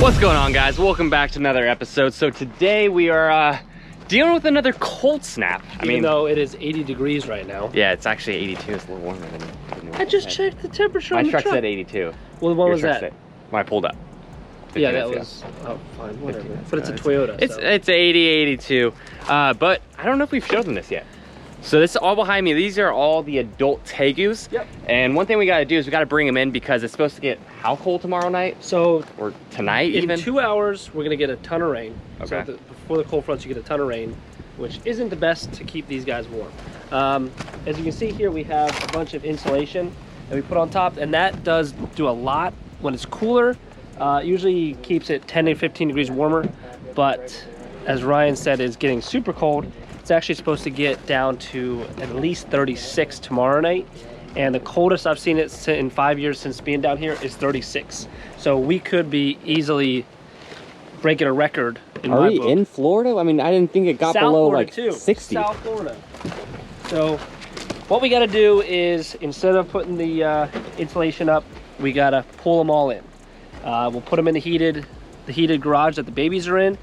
What's going on, guys? Welcome back to another episode. So today we are dealing with another cold snap. Even though it is 80 degrees right now. Yeah, it's actually 82. It's a little warmer than I just checked the temperature on the truck. My truck said 82. Well, what was that? When I pulled up. Yeah, that was, oh, fine, whatever. But it's a Toyota. It's 80, 82. But I don't know if we've showed them this yet. So this is all behind me. These are all the adult Tegus. Yep. And one thing we gotta do is we gotta bring them in because it's supposed to get how cold tomorrow night? So, or tonight even? In 2 hours, we're gonna get a ton of rain. Okay. So before the cold fronts, you get a ton of rain, which isn't the best to keep these guys warm. As you can see here, we have a bunch of insulation that we put on top, and that does do a lot when it's cooler. Usually keeps it 10 to 15 degrees warmer, but as Ryan said, it's getting super cold. It's actually supposed to get down to at least 36 tomorrow night, and the coldest I've seen it in 5 years since being down here is 36. So we could be easily breaking a record in my book. Are we in Florida? I mean, I didn't think it got below like 60. South Florida. So what we got to do is, instead of putting the insulation up, we got to pull them all in. We'll put them in the heated garage that the babies are in,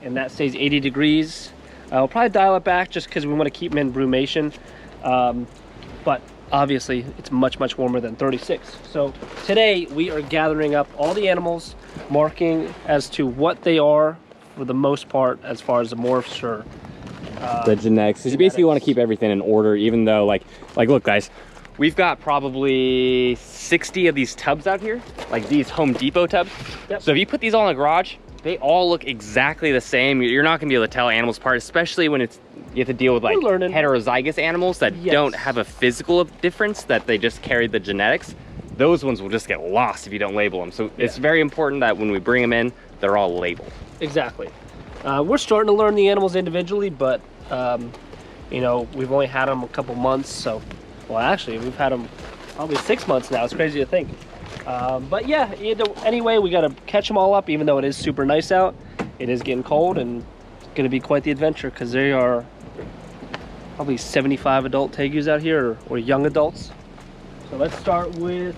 and that stays 80 degrees. We'll probably dial it back just because we want to keep them in brumation. But obviously it's much warmer than 36. So today we are gathering up all the animals, marking as to what they are for the most part as far as the morphs or the genetics. So you basically want to keep everything in order, even though like look guys, we've got probably 60 of these tubs out here, like these Home Depot tubs. Yep. So if you put these all in a garage, they all look exactly the same. You're not gonna be able to tell animals apart, especially when you have to deal with like heterozygous animals that don't have a physical difference, that they just carry the genetics. Those ones will just get lost if you don't label them. So it's very important that when we bring them in, they're all labeled. Exactly. We're starting to learn the animals individually, but you know, we've only had them a couple months, so, well, actually we've had them probably 6 months now. It's crazy to think. But yeah, anyway, we got to catch them all up, even though it is super nice out. It is getting cold, and it's going to be quite the adventure because there are probably 75 adult Tegus out here, or young adults. So let's start with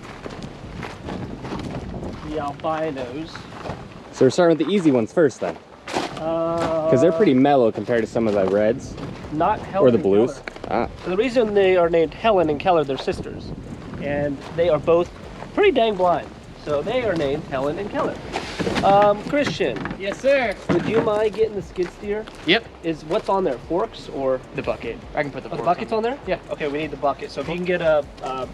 the albinos. So we're starting with the easy ones first then? Because they're pretty mellow compared to some of the reds. Not Helen or the blues. So the reason they are named Helen and Keller, they're sisters. And they are both pretty dang blind, so they are named Helen and Keller. Christian. Yes, sir. Would you mind getting the skid steer? Yep. Is what's on there, forks or the bucket? I can put the forks. The bucket's on there? Yeah. Okay, we need the bucket. So if you can get a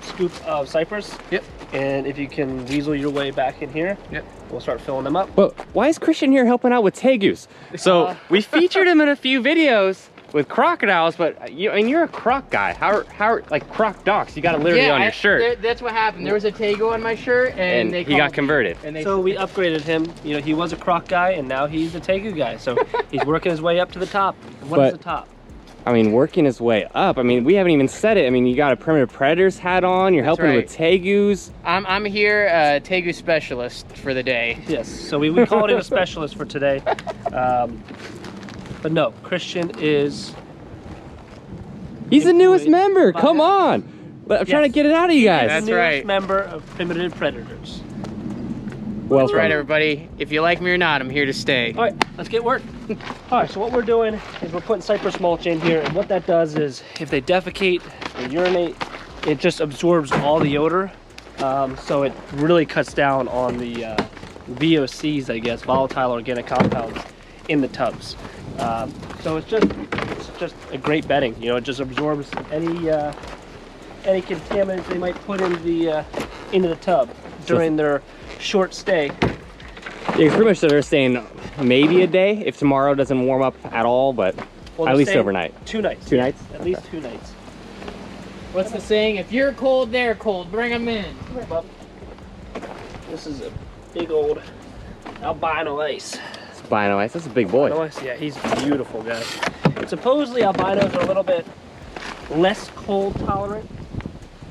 scoop of cypress. Yep. And if you can weasel your way back in here. Yep. We'll start filling them up. But why is Christian here helping out with Tegus? So we featured him in a few videos with crocodiles, but you're a croc guy. How like croc docs? You got it literally on your shirt. That's what happened. There was a Tego on my shirt, and he got converted. So we upgraded him. You know, he was a croc guy, and now he's a Tegu guy. So he's working his way up to the top. What is the top? I mean, working his way up. I mean, we haven't even said it. I mean, you got a primitive predators hat on. You're helping with Tegus. I'm here, Tegu specialist for the day. Yes. So we called him a specialist for today. But no, Christian is... He's the newest member, come on! But I'm trying to get it out of you guys. That's right. Newest member of Primitive Predators. Well, that's right, everybody. If you like me or not, I'm here to stay. All right, let's get work. All right, so what we're doing is we're putting cypress mulch in here, and what that does is if they defecate or urinate, it just absorbs all the odor. So it really cuts down on the VOCs, I guess, volatile organic compounds, in the tubs. So it's just a great bedding. You know, it just absorbs any contaminants they might put in into the tub during their short stay. Yeah, pretty much they're staying maybe a day if tomorrow doesn't warm up at all, but at least overnight. 2 nights. 2 nights? At least 2 nights. What's the saying? If you're cold, they're cold. Bring them in. Come here, bub. This is a big old albino ice. Albino ice, that's a big boy. Albino ice, yeah, he's beautiful, guys. And supposedly albinos are a little bit less cold tolerant,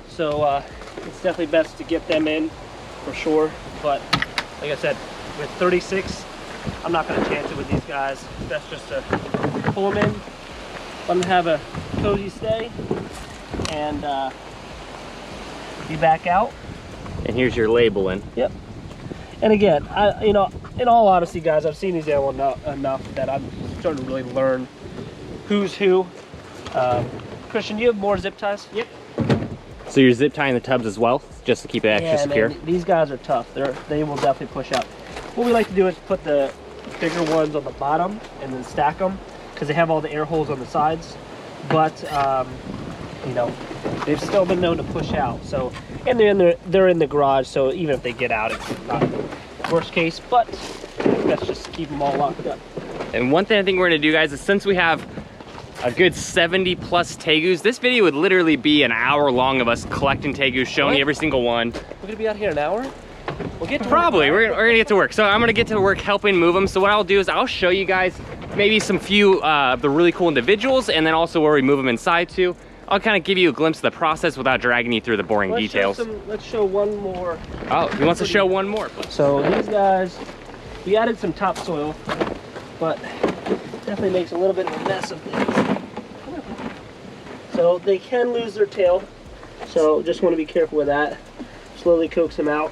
so it's definitely best to get them in for sure. But like I said, with 36, I'm not going to chance it with these guys. That's just to pull them in, let them have a cozy stay, and be back out. And here's your labeling. Yep. And again, you know, in all honesty, guys, I've seen these animals enough that I'm starting to really learn who's who. Christian, do you have more zip ties? Yep. So you're zip tying the tubs as well, just to keep it extra secure? Man, these guys are tough. They will definitely push out. What we like to do is put the bigger ones on the bottom and then stack them because they have all the air holes on the sides. But you know, they've still been known to push out. So, and they're in the garage, so even if they get out, it's not the worst case. But let's just keep them all locked up. And one thing I think we're gonna do, guys, is since we have a good 70 plus tegus, this video would literally be an hour long of us collecting tegus, showing you every single one. We're gonna be out here an hour? We'll get to Probably, we're gonna get to work. So I'm gonna get to work helping move them. So what I'll do is I'll show you guys maybe some few of the really cool individuals, and then also where we move them inside to. I'll kind of give you a glimpse of the process without dragging you through the boring details. Let's show one more. Oh, he wants to show one more. So these guys, we added some topsoil, but definitely makes a little bit of a mess of things. So they can lose their tail, so just want to be careful with that. Slowly coax him out.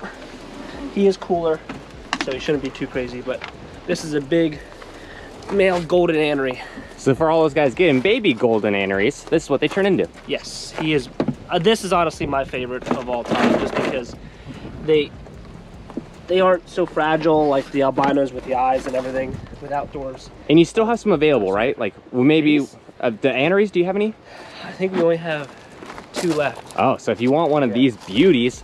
He is cooler, so he shouldn't be too crazy, but this is a big male golden anery. So for all those guys getting baby golden aneries, this is what they turn into. Yes, he is. This is honestly my favorite of all time, just because they aren't so fragile like the albinos with the eyes and everything with outdoors. And you still have some available, right? Like maybe the aneries, do you have any? I think we only have 2 left. Oh, so if you want one of these beauties,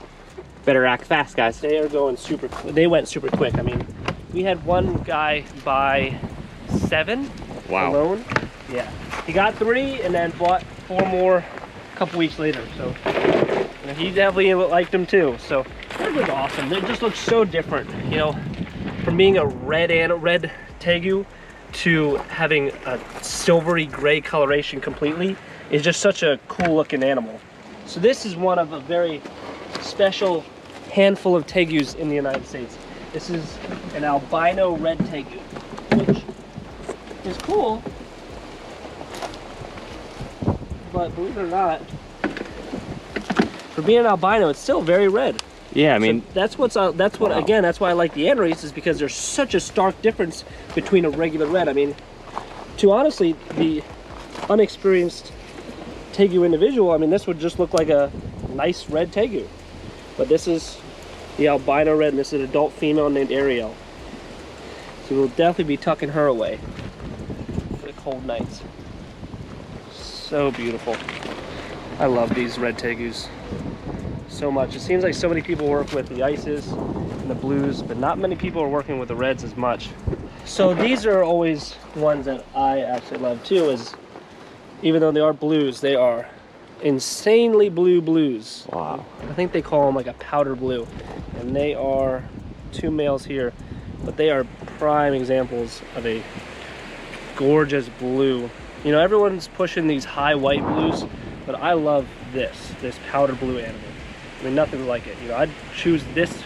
better act fast, guys. They are going super, they went super quick. I mean, we had one guy buy 7 alone. Yeah, he got 3 and then bought 4 more a couple weeks later. So he definitely liked them too. So that was awesome. They just look so different, you know, from being a red tegu to having a silvery gray coloration completely is just such a cool looking animal. So this is one of a very special handful of tegus in the United States. This is an albino red tegu, which is cool, but believe it or not, for being an albino, it's still very red. Yeah, I mean, so that's what again, that's why I like the aneries, is because there's such a stark difference between a regular red. I mean, to honestly the unexperienced tegu individual, I mean, this would just look like a nice red tegu, but this is the albino red, and this is an adult female named Ariel. So we'll definitely be tucking her away for the cold nights. So beautiful. I love these red tegus so much. It seems like so many people work with the ices and the blues, but not many people are working with the reds as much. So these are always ones that I actually love too, is even though they are blues, they are insanely blue blues. wow. I think they call them like a powder blue, and they are 2 males here, but they are prime examples of a gorgeous blue. You know, everyone's pushing these high white blues, but I love this powder blue animal. I mean, nothing like it. You know, I'd choose this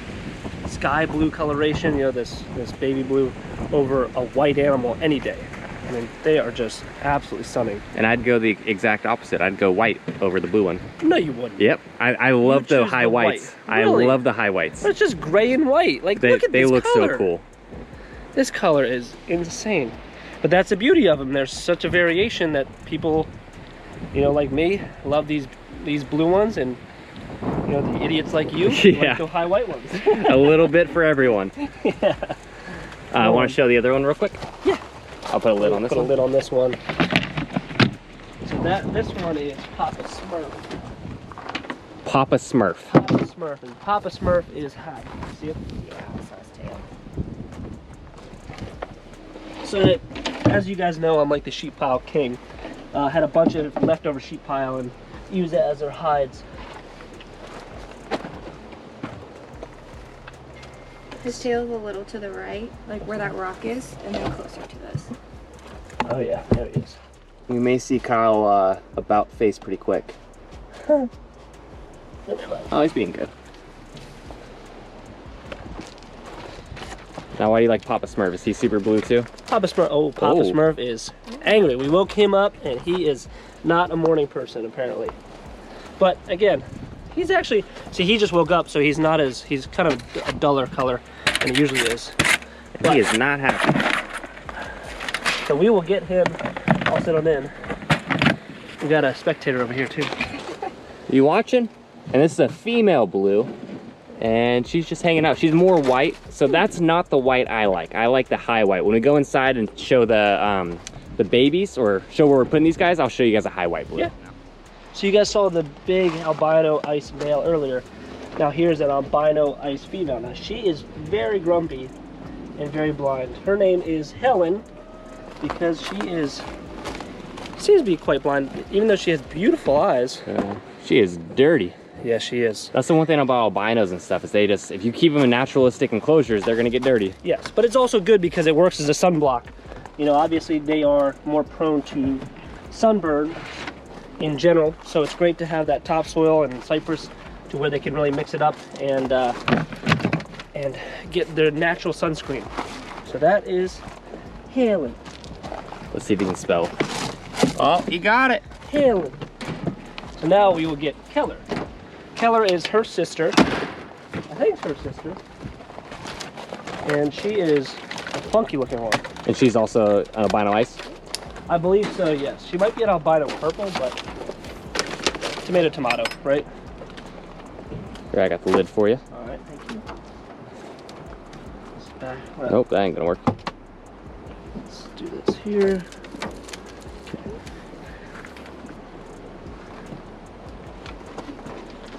sky blue coloration, you know, this baby blue, over a white animal any day. I mean, they are just absolutely stunning. And I'd go the exact opposite. I'd go white over the blue one. No, you wouldn't. Yep, I love the high whites. White. Really? I love the high whites. But it's just gray and white. Like, look at they this look color. so cool. This color is insane. But that's the beauty of them. There's such a variation that people, you know, like me, love these blue ones, and you know, the idiots like you like the high white ones. A little bit for everyone. Yeah. Want to show the other one real quick? Yeah. I'll put a lid on this one. Put a lid on this one. So this one is Papa Smurf. Papa Smurf. Papa Smurf, and Papa Smurf is hot. See it? Yeah, that's his tail. So as you guys know, I'm like the sheep pile king. Had a bunch of leftover sheep pile and use it as their hides. His tail is a little to the right, like where that rock is, and then closer to us. Oh yeah, there he is. You may see Kyle about face pretty quick. Oh, he's being good. Now, why do you like Papa Smurf? Is he super blue too? Papa Smurf, Papa Smurf is angry. We woke him up and he is not a morning person apparently. But again, he's actually, see, he just woke up, so he's not as, he's kind of a duller color than he usually is. And he is not happy. So we will get him all settled in. We got a spectator over here too. You watching? And this is a female blue. And she's just hanging out. She's more white, so that's not the white I like. I like the high white. When we go inside and show the babies, or show where we're putting these guys, I'll show you guys a high white blue. Yeah. So you guys saw the big albino ice male earlier. Now here's an albino ice female. Now she is very grumpy and very blind. Her name is Helen because she seems to be quite blind, even though she has beautiful eyes. She is dirty. Yeah, she is. That's the one thing about albinos and stuff, is they just, if you keep them in naturalistic enclosures, they're gonna get dirty. Yes, but it's also good because it works as a sunblock. You know, obviously they are more prone to sunburn in general, so it's great to have that topsoil and cypress to where they can really mix it up and get their natural sunscreen. So that is Helen. Let's see if he can spell. Oh, he got it. Helen. So now we will get Keller. Keller is her sister. I think it's her sister. And she is a funky looking one. And she's also an albino ice? I believe so, yes. She might be an albino purple, but tomato, tomato, right? Here, I got the lid for you. All right, thank you. Nope, that ain't gonna work. Let's do this here.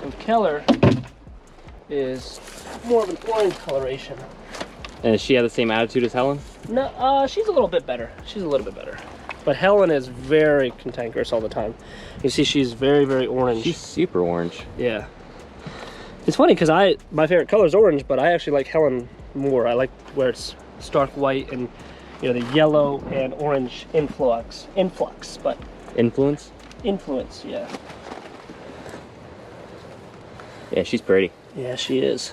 So Keller is more of an orange coloration. And does she have the same attitude as Helen? No, she's a little bit better. She's a little bit better. But Helen is very cantankerous all the time. You see, she's very, very orange. She's super orange. Yeah. It's funny because my favorite color is orange, but I actually like Helen more. I like where it's stark white and, you know, the yellow and orange influx, but Influence? influence, yeah. Yeah, she's pretty. Yeah, she is.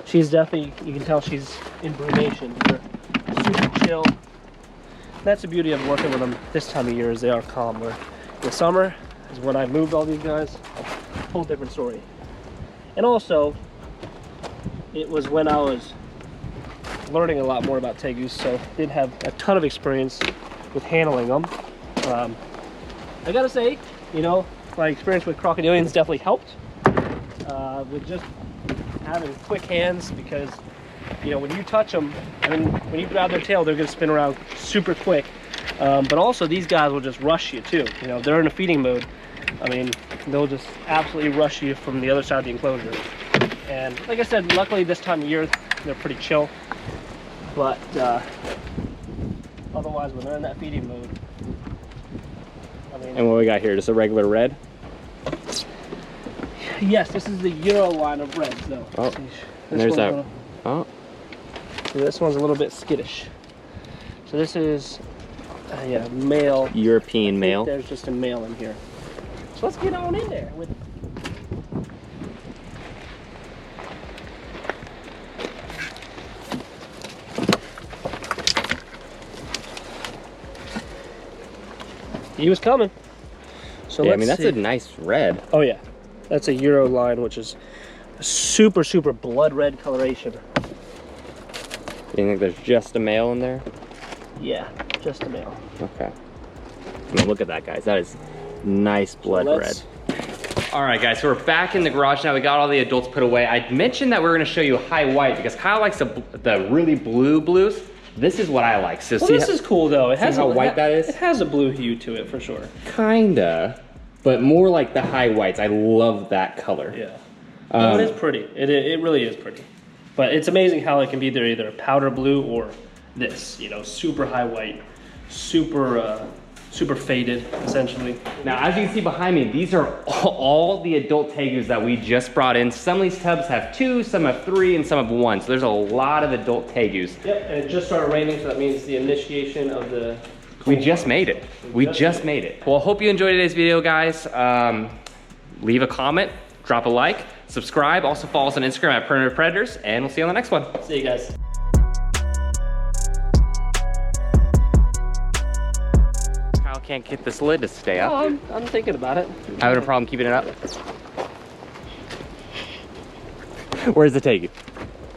She's definitely, you can tell she's in brumation. They're super chill. That's the beauty of working with them this time of year, is they are calm. Where the summer is when I moved all these guys, a whole different story. And also, it was when I was learning a lot more about Tegus, so didn't have a ton of experience with handling them. I gotta say, you know, my experience with crocodilians definitely helped with just having quick hands, because, you know, when you touch them, I mean, when you grab their tail, they're gonna spin around super quick. But also these guys will just rush you too. You know, they're in a feeding mode. I mean, they'll just absolutely rush you from the other side of the enclosure. And like I said, luckily this time of year, they're pretty chill. But otherwise, when they're in that feeding mode, I mean... And what we got here, just a regular red? Yes, this is the Euro line of reds, though. Oh, and there's that. Oh. So this one's a little bit skittish. So this is, yeah, male. European male. There's just a male in here. So let's get on in there with. He was coming. So yeah, let's I mean, that's see. a nice red. Oh yeah, that's a Euro line, which is a super, super blood red coloration. You think there's just a male in there? Yeah, just a male. Okay. I mean, look at that, guys. That is nice blood red. All right, guys, so we're back in the garage now. We got all the adults put away. I mentioned that we were gonna show you high white because Kyle likes the really blue blues. This is what I like. So Well, this is cool though. It has how white that is? It has a blue hue to it for sure. Kinda, but more like the high whites. I love that color. Yeah. No, it is pretty. It really is pretty. But it's amazing how it can be either powder blue or this, you know, super high white, super super faded, essentially. Now, as you can see behind me, these are all the adult tegus that we just brought in. Some of these tubs have 2, some have 3, and some have 1. So there's a lot of adult tegus. Yep, and it just started raining, so that means the initiation of the... We just made it. We just made it. Well, hope you enjoyed today's video, guys. Leave a comment, drop a like, subscribe. Also follow us on Instagram at Primitive Predators, and we'll see you on the next one. See you guys. Kyle can't get this lid to stay up. Oh, I'm thinking about it. Having a problem keeping it up? Where's the tegu?